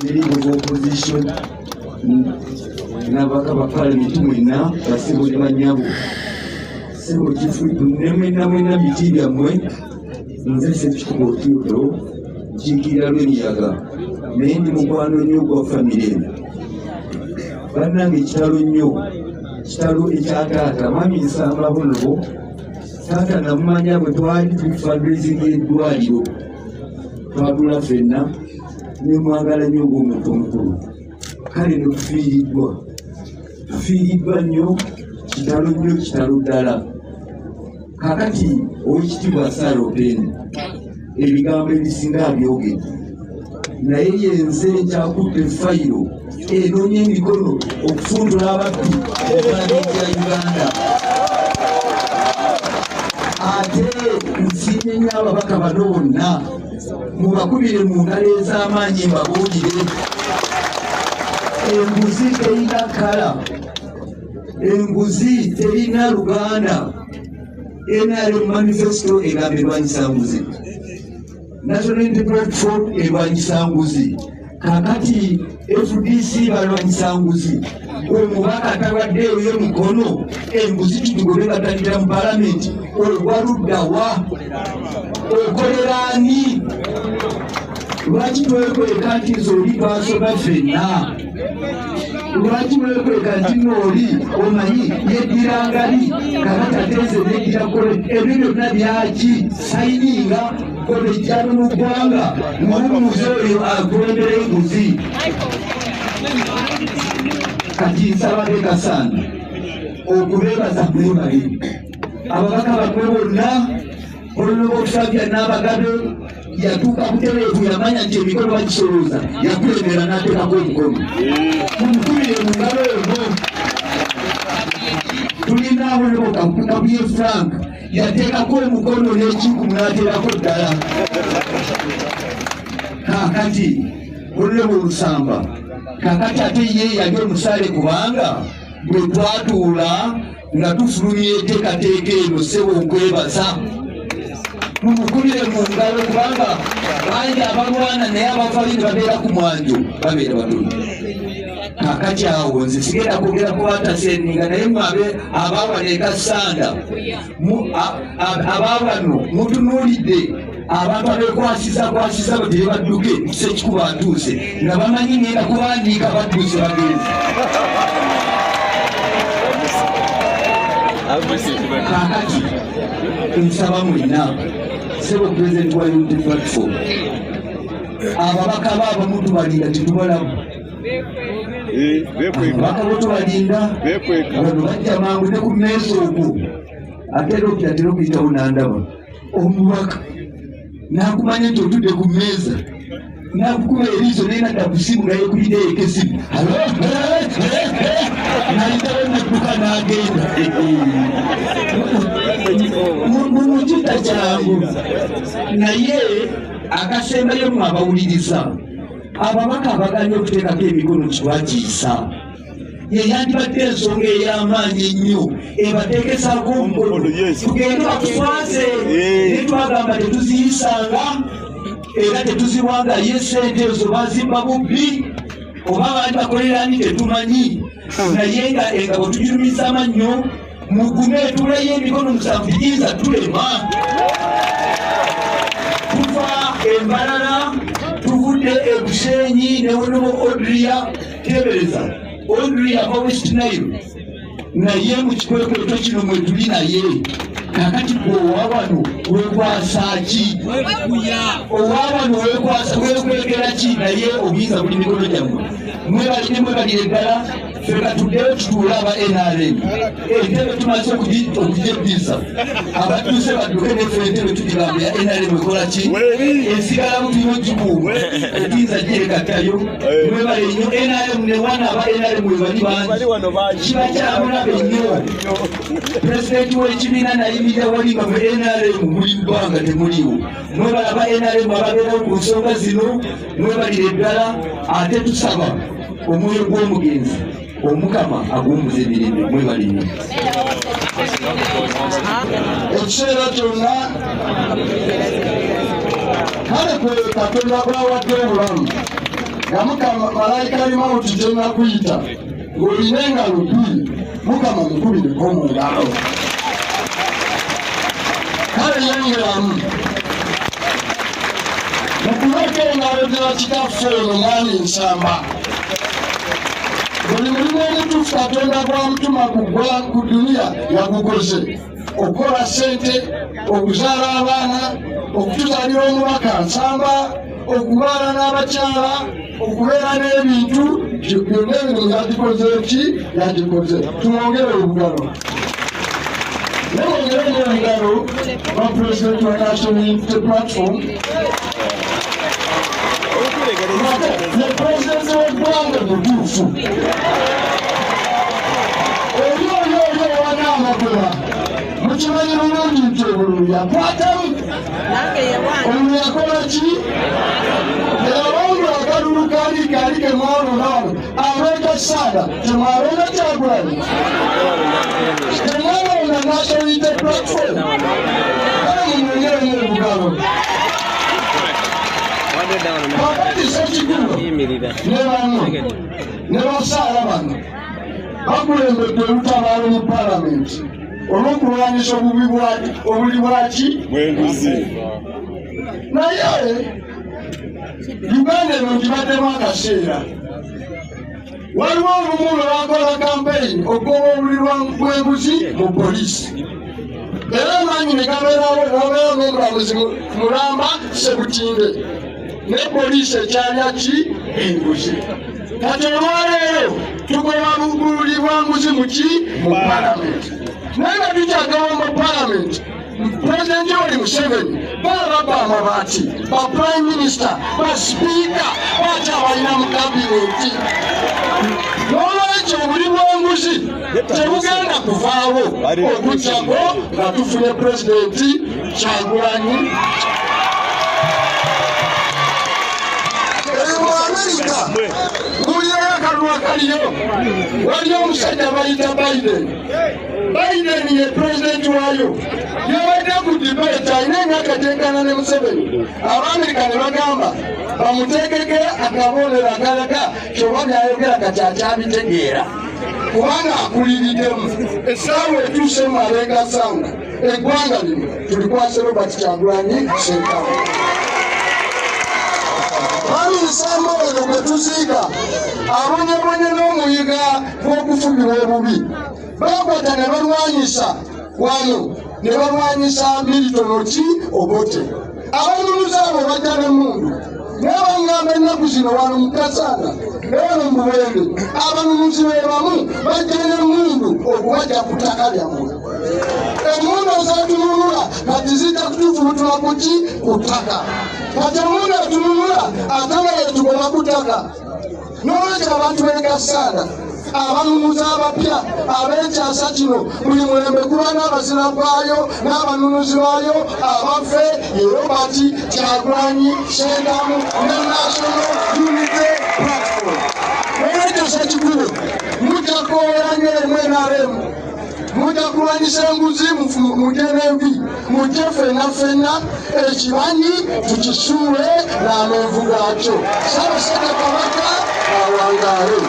leader of opposition n'abakaba parliament mwenna basibo ne banyabo sebo kifuitu nemwena biti byammwe nze sekikuba Otieno nkiikirira lw'emiyaga naye ndi mukwano nnyo gwa famire eno bannange ekitalo nnyo kitalo ekya taata mwami Nsamba Honobo taata namumanya bwe twali tuli fundraising eddwaliro twagula ffenna ne mwagala nnyo ng'omuntu omukulu kale ne tufiiriddwa nnyo kitalo ddala kakati owekitiibwa Sarah Open ebigambo ebisinga abyogedde naye yenze nkyakudde fayiro enoonya emikono okufundula ababbi ebibanja bya Uganda ate nsiimye nnyo ababaka bano bonna mubakubire mu ngalo ez'amaanyi mbabuulire enguzi terina kala enguzi terina luganda NRM manifesto egamba erwanyisa nguzi National Unity Platform erwanyisa nguzi kakati FDC balwanyisa nguzi omubaka atabaddeeyo y'omukono enguzi tutugobe batandira mu palamenti olwaluddawa okolera ani lwaki twekweka nti nze oli twasoma ffenna lwaki wekweka nti nooli omanyi yeddirangali kakati ateze neddira kole ebyo byonna byaki sayininga kolejjano mu ggwanga muwumuzi oyo akulembera enguzi kati nsabade Kasanda okubeebaza mwebale ababaka bamwe bonna olulaba okusabya n'abagabe yatuuka butereevu yamanya nti emikono bagisolooza yakulembera n'ateekako omukono mumukubire mu ngalo eno tulinaawo nekabuye Frank yateekako omukono n'ekikumu n'ateerako ddala kakati olulaba Olusamba kakati ate ye yali omusale kubanga bwe twatuula nga tufulumya enteekateeka eno ssebo nkwebaza mumukubire mu ngalo kubanga bangi abalwana naye abavayo ne babeera ku mwanjo babeera batono kakati awo nze sigenda kwogera ku bataseninga naye mwabe abaawano e Kasanda abaawano mutunuulidde abantu abekwasiza batere badduke Sekikubo atuuse nga bamanyi ngenda kubandiika badduuse bagenzi kakati nsaba mwenna sebo President wa Unity Platform ababaka baabo mutubalinda titubalamu ababaka botubalinda bano bajja mangu ne ku mmeeza okwo atera okuyitawo nandaba omubaka nakumanya nti otudde ku mmeeza nakukuba eriiso naye nadda ku simu nga yekubidde ekesimu nayitawo nadduka n'agenda mumukita kyangu naye akasembayo mu abawuliriza ababaka abaganya okuteekako emikono kitwakiisa yeyandibadde ensonga ey'amaanyi ennyo ebateekesako omukono tugende batufaaze naye twagamba tetuziyisanga era tetuziwangayo esente ezo bazimba bubbi oba baali bakolerani tetumanyi naye nga engabo tugirumiza amannyo mugume tuleyo emikono musanvu giyinza tulema tuva Embalala tuvudde e Bushenyi ne Honobo Odria tebereza Odria ava West Nile naye mu kikwekweto kino mwe tuli naye kakati owabano wekwasaki owabano wekwekera ki naye obuyinza buli mikono gyammwe mwebalire ddala ffe katuddeyo tutuula aba NRM entebe tumaze okugyebbisa abatuuse badduke neffe entebe tugigamba ya NRM ekola ki esigala butino gikuuma etuyinza gyekattayo mwebale nnyo NRM newana aba NRM webali bangi kiba kyamulabe nnyo pulezidenti w'ekibiina nayimirira wali nga mu NRM muli bbanga temuliwo mwebale aba NRM ababeerawo ku nsonga zino mwebalire ddala ate tusaba omwoyo gw'omugenzi omukama agumbuza emirembe mwebale nnyo ekiseera kyonna kale kwe Katonda bw'awadde obulamu Mukama malaika ali mauti tena kuita ngolinenga lupili Mukama mukubire ko mu ngalo kale yangiramu mukuleke engalo za kitafe omwami nsamba buli mulimu omutuufu Katonda gwamutuma kugwa ku duniya yagukoze okukola sente okuzaala abaana okutuzaalira omubaka nsamba okubaala n'abakyala okubeera n'ebintu byonna ebintu yagikoze ki yagikoze tumwongere olugalo nemwongere n'olugalo lwa pulezidenti wa National Unity Platform ne pulezidenti w'eggwanga mutuufu oli owana amagoba mukimanyi bulungi nti obululu yakwatamu olulu yakola ki era wangu akalulu kaali kemwalonawano alonda Sanda temwalonda Kyagulanyi temwalonda National Unity Platform kale mumwongere n'obugalo kakati Ssekikubo ne banno ne basaala bano bakulembedde olutabaalo mu Paalamenti olw'okulwanyisa obuli bwaki bw'enguzi naye Uganda eno ngibaddemu akaseera waliwo olumu lwe bakola kampeyini okugoba obuli bw'enguzi mu poliisi era amaanyi ne gabeerawo n'omulamuzi Mulamba Ssebutinde ne poliisi ekyalya ki enguzi kati olwaleero tugoba buli bwanguzi mu ki mu Paalamenti naye nga tukyagaba mu Paalamenti President Yoweri Museveni balaba amabaati ba Prime Minister ba Speaker bakyabalina mu kabineti n'olwekyo obuli bw'enguzi tebugenda kuvaawo okutyako nga tufunye Pulezidenti Kyagulanyi mu Amerika muliyo akalulu akaliyo waliyo omusajja bayita Biden ye pulezidenti waayo yabadde ku debate alina emyaka tenkana ne Museveni Abamerika ne bagamba bamuteekeko akabonero akalaga kyoba byayogera kati akyabitegeera kubanga akuliriddemu essaawa etuuse mu Alenga Sound eggwanga lino tulikwase Robert Kyagulanyi Ssentamu Mwami Nsamba ono gwe tuziika abonyebonye n'omuyiga gw'okufubira obubi bakwata ne balwanyisa wano ne balwanyisa Milton Obote abanunuzi abo bajja n'emmundu naye bangamba ennaku zino wano mu Kasanda ne wano mu Buwembe abanunuzi be bamu bajja n'emmundu okubajja ku ttaka lyammwe emmundu ezatununula kati zijja kutufulutula ku ki ku ttaka kati emmundu etununula ate nga yetugoba ku ttaka n'olwekyo abantu b'e Kasanda abanunuzi abapya ab'ekyasa kino buli mulembe kuba n'abazira baayo n'abanunuzi baayo abaffe ye Robert Kyagulanyi Ssentamu ne National Unity Platform n'olwekyo Ssekikubo mujja kwoyanya NRM mujja kulwanyisa enguzi mujje n'envi mujje ffenna ekibanyi tukisuule n'amenvu gaakyo Ssaabasajja Kabaka awangaale